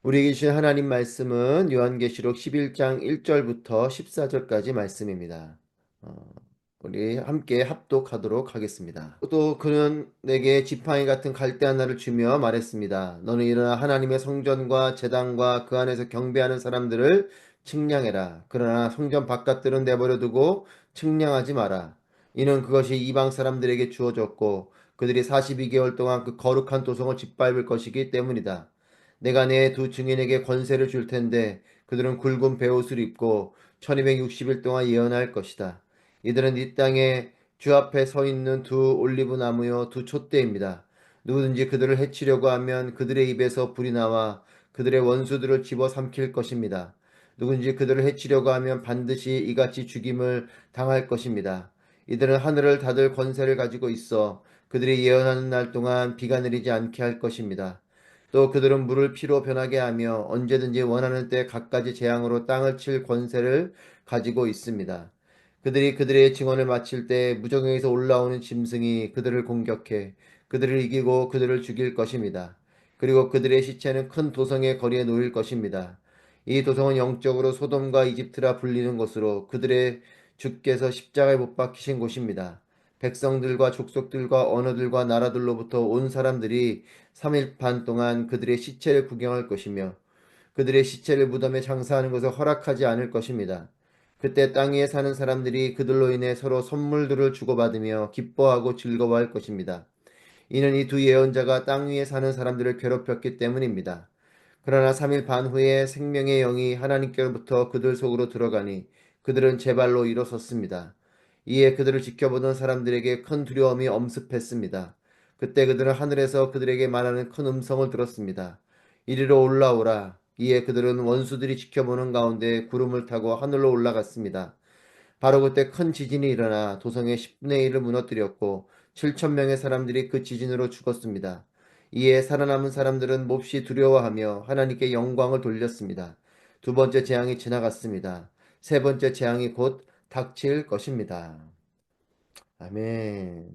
우리에게 주신 하나님 말씀은 요한계시록 11장 1절부터 14절까지 말씀입니다. 어, 우리 함께 합독하도록 하겠습니다. 또 그는 내게 지팡이 같은 갈대 하나를 주며 말했습니다. 너는 일어나 하나님의 성전과 제단과 그 안에서 경배하는 사람들을 측량해라. 그러나 성전 바깥들은 내버려 두고 측량하지 마라. 이는 그것이 이방 사람들에게 주어졌고 그들이 42개월 동안 그 거룩한 도성을 짓밟을 것이기 때문이다. 내가 내 두 증인에게 권세를 줄 텐데 그들은 굵은 베옷을 입고 1260일 동안 예언할 것이다. 이들은 이 땅에 주 앞에 서 있는 두 올리브 나무요 두 촛대입니다. 누구든지 그들을 해치려고 하면 그들의 입에서 불이 나와 그들의 원수들을 집어삼킬 것입니다. 누구든지 그들을 해치려고 하면 반드시 이같이 죽임을 당할 것입니다. 이들은 하늘을 닫을 권세를 가지고 있어 그들이 예언하는 날 동안 비가 내리지 않게 할 것입니다. 또 그들은 물을 피로 변하게 하며 언제든지 원하는 때 갖가지 재앙으로 땅을 칠 권세를 가지고 있습니다. 그들이 그들의 증언을 마칠 때 무정에서 올라오는 짐승이 그들을 공격해 그들을 이기고 그들을 죽일 것입니다. 그리고 그들의 시체는 큰 도성의 거리에 놓일 것입니다. 이 도성은 영적으로 소돔과 이집트라 불리는 곳으로 그들의 주께서 십자가에 못 박히신 곳입니다. 백성들과 족속들과 언어들과 나라들로부터 온 사람들이 3일 반 동안 그들의 시체를 구경할 것이며 그들의 시체를 무덤에 장사하는 것을 허락하지 않을 것입니다. 그때 땅 위에 사는 사람들이 그들로 인해 서로 선물들을 주고받으며 기뻐하고 즐거워할 것입니다. 이는 이 두 예언자가 땅 위에 사는 사람들을 괴롭혔기 때문입니다. 그러나 3일 반 후에 생명의 영이 하나님께로부터 그들 속으로 들어가니 그들은 제 발로 일어섰습니다. 이에 그들을 지켜보던 사람들에게 큰 두려움이 엄습했습니다. 그때 그들은 하늘에서 그들에게 말하는 큰 음성을 들었습니다. 이리로 올라오라. 이에 그들은 원수들이 지켜보는 가운데 구름을 타고 하늘로 올라갔습니다. 바로 그때 큰 지진이 일어나 도성의 10분의 1을 무너뜨렸고 7천 명의 사람들이 그 지진으로 죽었습니다. 이에 살아남은 사람들은 몹시 두려워하며 하나님께 영광을 돌렸습니다. 두 번째 재앙이 지나갔습니다. 세 번째 재앙이 곧 닥칠 것입니다. 아멘.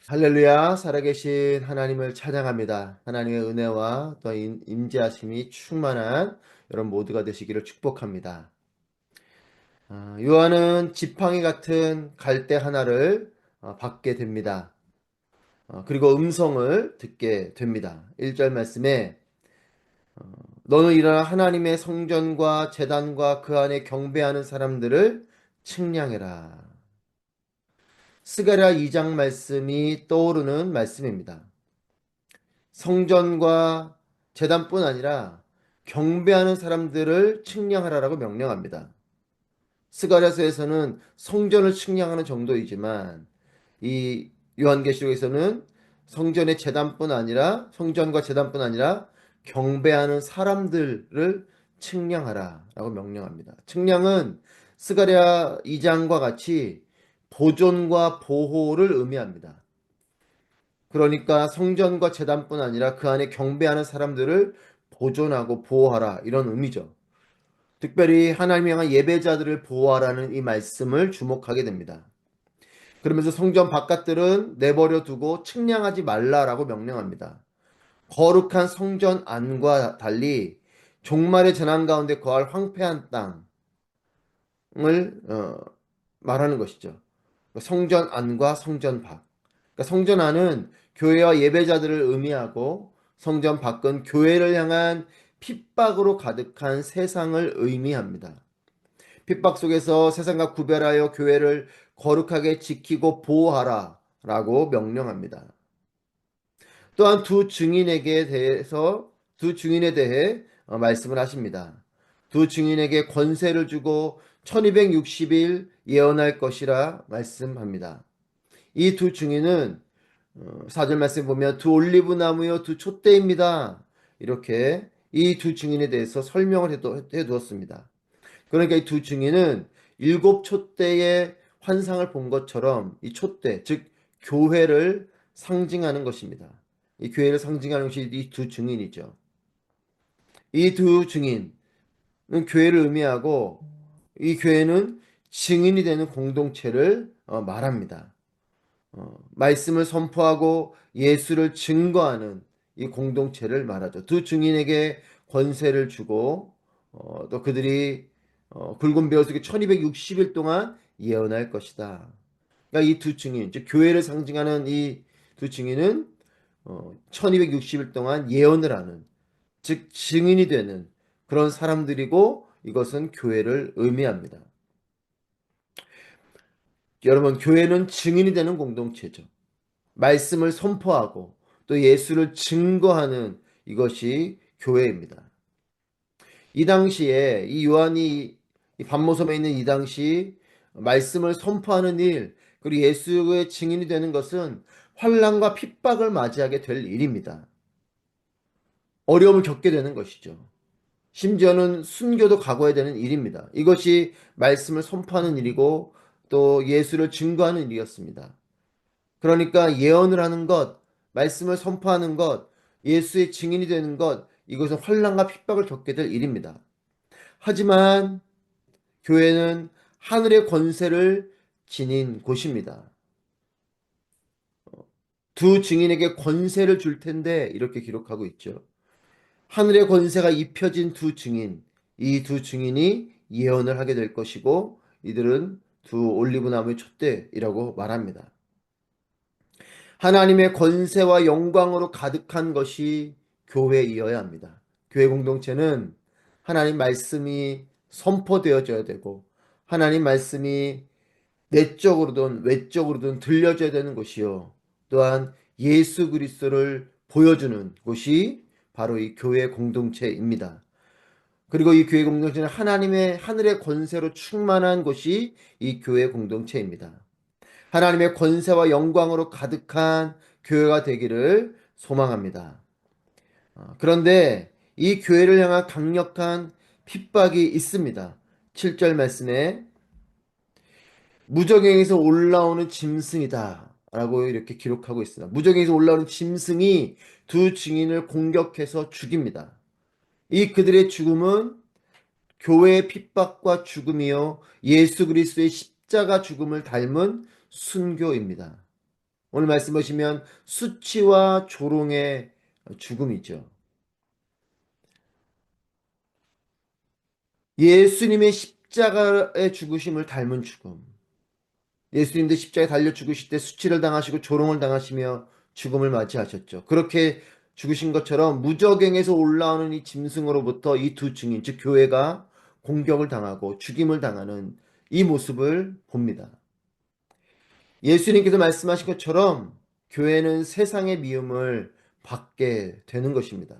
할렐루야. 살아계신 하나님을 찬양합니다. 하나님의 은혜와 또 임재하심이 충만한 여러분 모두가 되시기를 축복합니다. 요한은 지팡이 같은 갈대 하나를 받게 됩니다. 그리고 음성을 듣게 됩니다. 1절 말씀에 너는 일어나 하나님의 성전과 제단과 그 안에 경배하는 사람들을 측량해라. 스가랴 2장 말씀이 떠오르는 말씀입니다. 성전과 제단뿐 아니라 경배하는 사람들을 측량하라라고 명령합니다. 스가랴서에서는 성전을 측량하는 정도이지만 이 요한계시록에서는 성전과 제단뿐 아니라 경배하는 사람들을 측량하라라고 명령합니다. 측량은 스가랴 2장과 같이 보존과 보호를 의미합니다. 그러니까 성전과 제단뿐 아니라 그 안에 경배하는 사람들을 보존하고 보호하라 이런 의미죠. 특별히 하나님 향한 예배자들을 보호하라는 이 말씀을 주목하게 됩니다. 그러면서 성전 바깥들은 내버려 두고 측량하지 말라라고 명령합니다. 거룩한 성전 안과 달리 종말의 재난 가운데 거할 황폐한 땅을 말하는 것이죠. 성전 안과 성전 밖. 그러니까 성전 안은 교회와 예배자들을 의미하고 성전 밖은 교회를 향한 핍박으로 가득한 세상을 의미합니다. 핍박 속에서 세상과 구별하여 교회를 거룩하게 지키고 보호하라 라고 명령합니다. 또한 두 증인에 대해 말씀을 하십니다. 두 증인에게 권세를 주고 1260일 예언할 것이라 말씀합니다. 이 두 증인은 4절 말씀 보면 두 올리브 나무요 두 촛대입니다. 이렇게 이 두 증인에 대해서 설명을 해두었습니다. 그러니까 이 두 증인은 일곱 촛대의 환상을 본 것처럼 이 촛대, 즉 교회를 상징하는 것입니다. 이 교회를 상징하는 것이 이 두 증인이죠. 이 두 증인은 교회를 의미하고 이 교회는 증인이 되는 공동체를 말합니다. 말씀을 선포하고 예수를 증거하는 이 공동체를 말하죠. 두 증인에게 권세를 주고 또 그들이 굵은 베어 속에 1260일 동안 예언할 것이다. 그러니까 이 두 증인, 즉 교회를 상징하는 이 두 증인은 1260일 동안 예언을 하는, 즉 증인이 되는 그런 사람들이고, 이것은 교회를 의미합니다. 여러분, 교회는 증인이 되는 공동체죠. 말씀을 선포하고 또 예수를 증거하는 이것이 교회입니다. 이 당시에 이 요한이 이 반모섬에 있는 이 당시 말씀을 선포하는 일, 그리고 예수의 증인이 되는 것은 환난과 핍박을 맞이하게 될 일입니다. 어려움을 겪게 되는 것이죠. 심지어는 순교도 각오해야 되는 일입니다. 이것이 말씀을 선포하는 일이고 또 예수를 증거하는 일이었습니다. 그러니까 예언을 하는 것, 말씀을 선포하는 것, 예수의 증인이 되는 것, 이것은 환난과 핍박을 겪게 될 일입니다. 하지만 교회는 하늘의 권세를 지닌 곳입니다. 두 증인에게 권세를 줄 텐데 이렇게 기록하고 있죠. 하늘의 권세가 입혀진 두 증인, 이 두 증인이 예언을 하게 될 것이고 이들은 두 올리브 나무의 촛대이라고 말합니다. 하나님의 권세와 영광으로 가득한 것이 교회이어야 합니다. 교회 공동체는 하나님 말씀이 선포되어져야 되고 하나님 말씀이 내적으로든 외적으로든 들려져야 되는 것이요. 또한 예수 그리스도를 보여주는 곳이 바로 이 교회 공동체입니다. 그리고 이 교회 공동체는 하나님의 하늘의 권세로 충만한 곳이 이 교회 공동체입니다. 하나님의 권세와 영광으로 가득한 교회가 되기를 소망합니다. 그런데 이 교회를 향한 강력한 핍박이 있습니다. 7절 말씀에 무적행에서 올라오는 짐승이다 라고 이렇게 기록하고 있습니다. 무적행에서 올라오는 짐승이 두 증인을 공격해서 죽입니다. 이 그들의 죽음은 교회의 핍박과 죽음이요 예수 그리스도의 십자가 죽음을 닮은 순교입니다. 오늘 말씀 보시면 수치와 조롱의 죽음이죠. 예수님의 십자가의 죽으심을 닮은 죽음. 예수님도 십자가에 달려 죽으실 때 수치를 당하시고 조롱을 당하시며 죽음을 맞이하셨죠. 그렇게 죽으신 것처럼 무저갱에서 올라오는 이 짐승으로부터 이 두 증인, 즉 교회가 공격을 당하고 죽임을 당하는 이 모습을 봅니다. 예수님께서 말씀하신 것처럼 교회는 세상의 미움을 받게 되는 것입니다.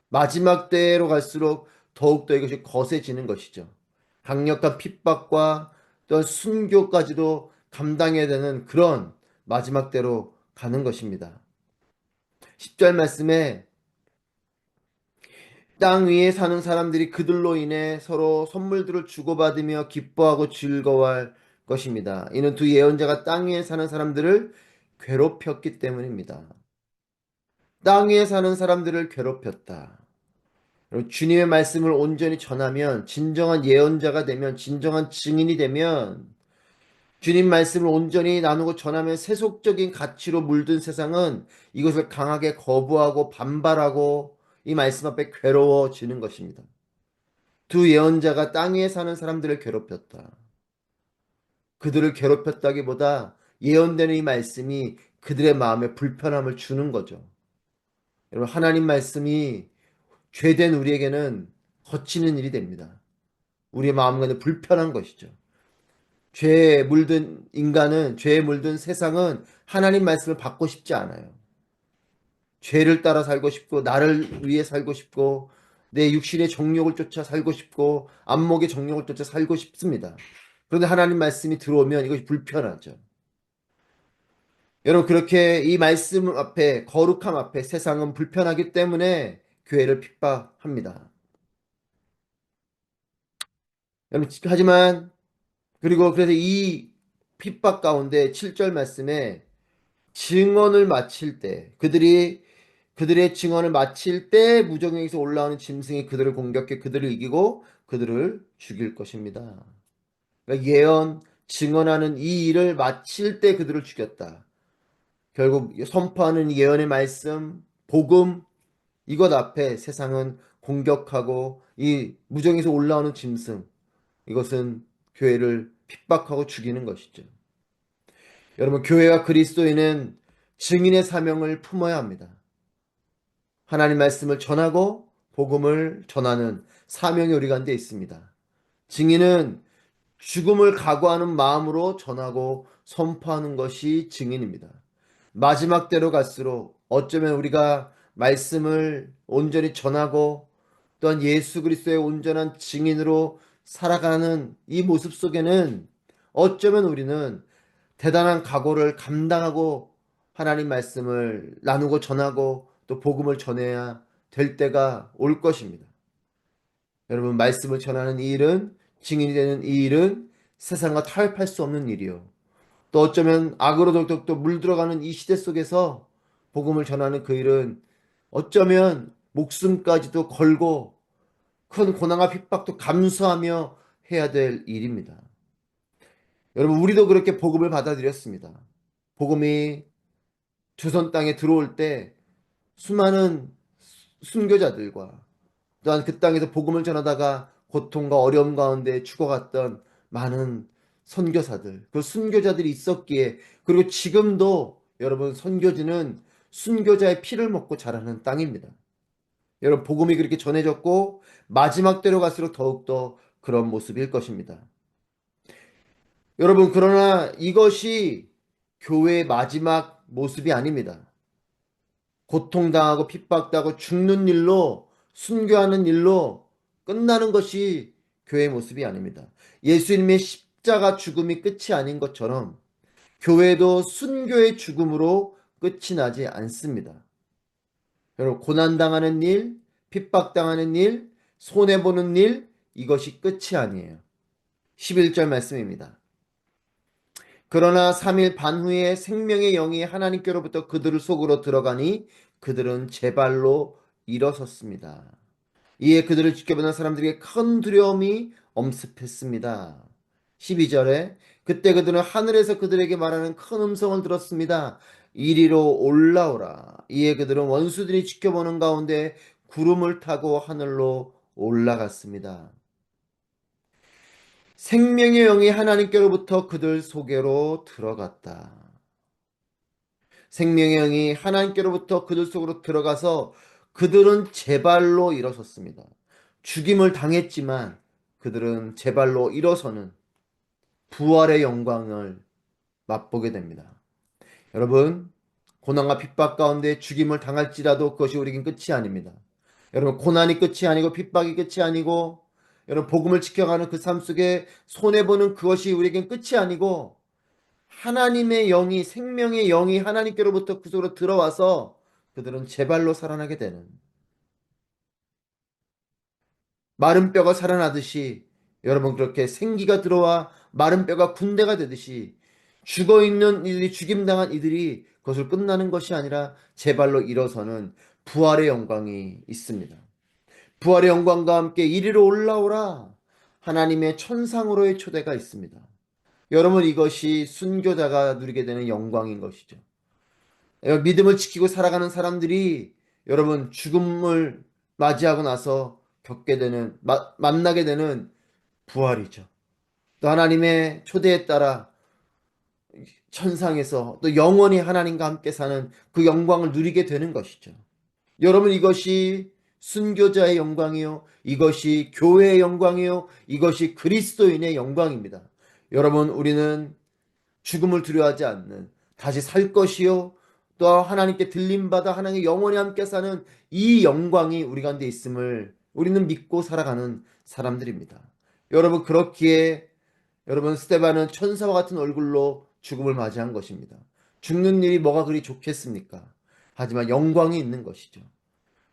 마지막 때로 갈수록 더욱더 이것이 거세지는 것이죠. 강력한 핍박과 또 순교까지도 감당해야 되는 그런 마지막 때로 가는 것입니다. 10절 말씀에 땅 위에 사는 사람들이 그들로 인해 서로 선물들을 주고받으며 기뻐하고 즐거워할 것입니다. 이는 두 예언자가 땅 위에 사는 사람들을 괴롭혔기 때문입니다. 땅 위에 사는 사람들을 괴롭혔다. 주님의 말씀을 온전히 전하면, 진정한 예언자가 되면, 진정한 증인이 되면, 주님 말씀을 온전히 나누고 전하면 세속적인 가치로 물든 세상은 이것을 강하게 거부하고 반발하고 이 말씀 앞에 괴로워지는 것입니다. 두 예언자가 땅 위에 사는 사람들을 괴롭혔다. 그들을 괴롭혔다기보다 예언되는 이 말씀이 그들의 마음에 불편함을 주는 거죠. 여러분, 하나님 말씀이 죄된 우리에게는 거치는 일이 됩니다. 우리의 마음과는 불편한 것이죠. 죄에 물든 인간은, 죄에 물든 세상은 하나님 말씀을 받고 싶지 않아요. 죄를 따라 살고 싶고, 나를 위해 살고 싶고, 내 육신의 정욕을 쫓아 살고 싶고, 안목의 정욕을 쫓아 살고 싶습니다. 그런데 하나님 말씀이 들어오면 이것이 불편하죠. 여러분, 그렇게 이 말씀 앞에, 거룩함 앞에 세상은 불편하기 때문에 교회를 핍박합니다. 여러분, 하지만, 그리고 그래서 이 핍박 가운데 7절 말씀에 증언을 마칠 때, 그들의 증언을 마칠 때 무정에서 올라오는 짐승이 그들을 공격해 그들을 이기고 그들을 죽일 것입니다. 그러니까 예언, 증언하는 이 일을 마칠 때 그들을 죽였다. 결국 선포하는 예언의 말씀, 복음, 이것 앞에 세상은 공격하고 이 무정에서 올라오는 짐승, 이것은 교회를 핍박하고 죽이는 것이죠. 여러분, 교회와 그리스도인은 증인의 사명을 품어야 합니다. 하나님 말씀을 전하고 복음을 전하는 사명이 우리 가운데 있습니다. 증인은 죽음을 각오하는 마음으로 전하고 선포하는 것이 증인입니다. 마지막 때로 갈수록 어쩌면 우리가 말씀을 온전히 전하고 또한 예수 그리스도의 온전한 증인으로 살아가는 이 모습 속에는 어쩌면 우리는 대단한 각오를 감당하고 하나님 말씀을 나누고 전하고 또 복음을 전해야 될 때가 올 것입니다. 여러분, 말씀을 전하는 이 일은, 증인이 되는 이 일은 세상과 타협할 수 없는 일이요. 또 어쩌면 악으로 덕덕 또 물들어가는 이 시대 속에서 복음을 전하는 그 일은 어쩌면 목숨까지도 걸고 큰 고난과 핍박도 감수하며 해야 될 일입니다. 여러분, 우리도 그렇게 복음을 받아들였습니다. 복음이 조선 땅에 들어올 때 수많은 순교자들과 또한 그 땅에서 복음을 전하다가 고통과 어려움 가운데 죽어갔던 많은 선교사들, 그 순교자들이 있었기에, 그리고 지금도 여러분, 선교지는 순교자의 피를 먹고 자라는 땅입니다. 여러분, 복음이 그렇게 전해졌고 마지막 때로 갈수록 더욱더 그런 모습일 것입니다. 여러분, 그러나 이것이 교회의 마지막 모습이 아닙니다. 고통당하고 핍박당하고 죽는 일로, 순교하는 일로 끝나는 것이 교회의 모습이 아닙니다. 예수님의 십자가 죽음이 끝이 아닌 것처럼 교회도 순교의 죽음으로 끝이 나지 않습니다. 여러분, 고난당하는 일, 핍박당하는 일, 손해보는 일, 이것이 끝이 아니에요. 11절 말씀입니다. 그러나 3일 반 후에 생명의 영이 하나님께로부터 그들을 속으로 들어가니 그들은 제 발로 일어섰습니다. 이에 그들을 지켜보는 사람들에게 큰 두려움이 엄습했습니다. 12절에 그때 그들은 하늘에서 그들에게 말하는 큰 음성을 들었습니다. 이리로 올라오라. 이에 그들은 원수들이 지켜보는 가운데 구름을 타고 하늘로 올라갔습니다. 생명의 영이 하나님께로부터 그들 속으로 들어갔다. 생명의 영이 하나님께로부터 그들 속으로 들어가서 그들은 제 발로 일어섰습니다. 죽임을 당했지만 그들은 제 발로 일어서는 부활의 영광을 맛보게 됩니다. 여러분, 고난과 핍박 가운데 죽임을 당할지라도 그것이 우리에겐 끝이 아닙니다. 여러분, 고난이 끝이 아니고 핍박이 끝이 아니고 여러분, 복음을 지켜가는 그 삶 속에 손해보는 그것이 우리에겐 끝이 아니고 하나님의 영이, 생명의 영이 하나님께로부터 그 속으로 들어와서 그들은 제 발로 살아나게 되는, 마른 뼈가 살아나듯이 여러분, 그렇게 생기가 들어와 마른 뼈가 군대가 되듯이 죽어있는 이들이, 죽임당한 이들이 그것을 끝나는 것이 아니라 제 발로 일어서는 부활의 영광이 있습니다. 부활의 영광과 함께 이리로 올라오라, 하나님의 천상으로의 초대가 있습니다. 여러분, 이것이 순교자가 누리게 되는 영광인 것이죠. 믿음을 지키고 살아가는 사람들이 여러분, 죽음을 맞이하고 나서 겪게 되는, 만나게 되는 부활이죠. 또 하나님의 초대에 따라 천상에서 또 영원히 하나님과 함께 사는 그 영광을 누리게 되는 것이죠. 여러분, 이것이 순교자의 영광이요, 이것이 교회의 영광이요, 이것이 그리스도인의 영광입니다. 여러분, 우리는 죽음을 두려워하지 않는, 다시 살 것이요 또 하나님께 들림받아 하나님께 영원히 함께 사는 이 영광이 우리 가운데 있음을 우리는 믿고 살아가는 사람들입니다. 여러분, 그렇기에 여러분, 스데반은 천사와 같은 얼굴로 죽음을 맞이한 것입니다. 죽는 일이 뭐가 그리 좋겠습니까? 하지만 영광이 있는 것이죠.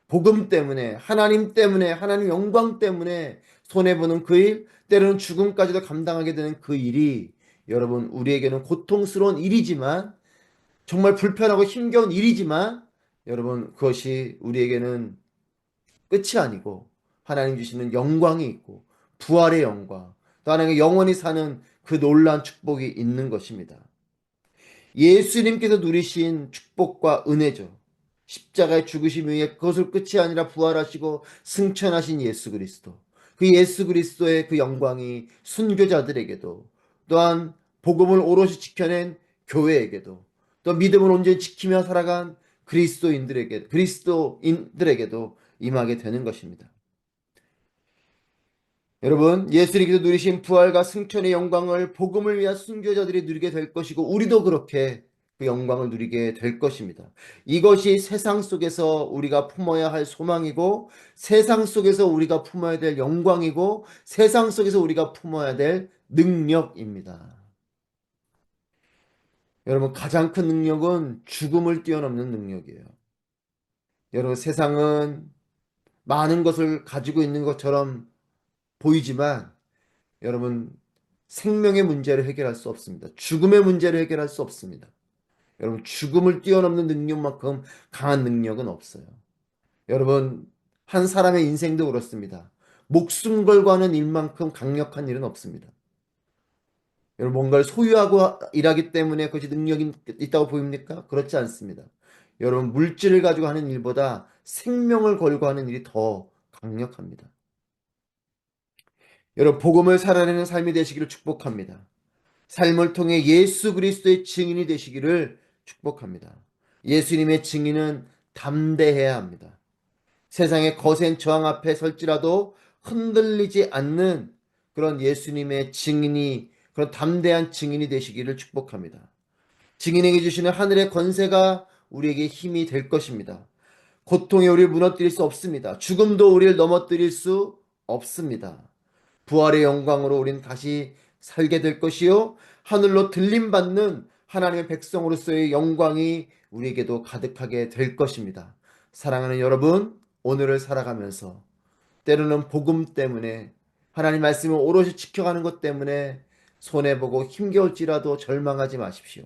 복음 때문에, 하나님 때문에, 하나님 영광 때문에 손해보는 그 일, 때로는 죽음까지도 감당하게 되는 그 일이 여러분, 우리에게는 고통스러운 일이지만, 정말 불편하고 힘겨운 일이지만, 여러분, 그것이 우리에게는 끝이 아니고 하나님 주시는 영광이 있고 부활의 영광, 또 하나님의 영원히 사는 그 놀라운 축복이 있는 것입니다. 예수님께서 누리신 축복과 은혜죠. 십자가의 죽으심 위에 그것을 끝이 아니라 부활하시고 승천하신 예수 그리스도. 그 예수 그리스도의 그 영광이 순교자들에게도, 또한 복음을 오롯이 지켜낸 교회에게도, 또 믿음을 온전히 지키며 살아간 그리스도인들에게도 임하게 되는 것입니다. 여러분, 예수님께서 누리신 부활과 승천의 영광을 복음을 위한 순교자들이 누리게 될 것이고, 우리도 그렇게 그 영광을 누리게 될 것입니다. 이것이 세상 속에서 우리가 품어야 할 소망이고, 세상 속에서 우리가 품어야 될 영광이고, 세상 속에서 우리가 품어야 될 능력입니다. 여러분, 가장 큰 능력은 죽음을 뛰어넘는 능력이에요. 여러분, 세상은 많은 것을 가지고 있는 것처럼 보이지만, 여러분, 생명의 문제를 해결할 수 없습니다. 죽음의 문제를 해결할 수 없습니다. 여러분, 죽음을 뛰어넘는 능력만큼 강한 능력은 없어요. 여러분, 한 사람의 인생도 그렇습니다. 목숨 걸고 하는 일만큼 강력한 일은 없습니다. 여러분, 뭔가를 소유하고 일하기 때문에 그것이 능력이 있다고 보입니까? 그렇지 않습니다. 여러분, 물질을 가지고 하는 일보다 생명을 걸고 하는 일이 더 강력합니다. 여러분, 복음을 살아내는 삶이 되시기를 축복합니다. 삶을 통해 예수 그리스도의 증인이 되시기를 축복합니다. 예수님의 증인은 담대해야 합니다. 세상의 거센 저항 앞에 설지라도 흔들리지 않는 그런 예수님의 증인이, 그런 담대한 증인이 되시기를 축복합니다. 증인에게 주시는 하늘의 권세가 우리에게 힘이 될 것입니다. 고통이 우리를 무너뜨릴 수 없습니다. 죽음도 우리를 넘어뜨릴 수 없습니다. 부활의 영광으로 우리는 다시 살게 될 것이요, 하늘로 들림받는 하나님의 백성으로서의 영광이 우리에게도 가득하게 될 것입니다. 사랑하는 여러분, 오늘을 살아가면서 때로는 복음 때문에, 하나님 말씀을 오롯이 지켜가는 것 때문에 손해보고 힘겨울지라도 절망하지 마십시오.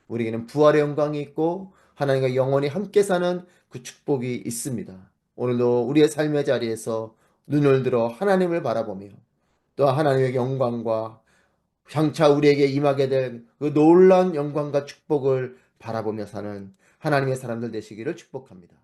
우리에게는 부활의 영광이 있고 하나님과 영원히 함께 사는 그 축복이 있습니다. 오늘도 우리의 삶의 자리에서 눈을 들어 하나님을 바라보며, 또 하나님의 영광과 장차 우리에게 임하게 될 그 놀라운 영광과 축복을 바라보며 사는 하나님의 사람들 되시기를 축복합니다.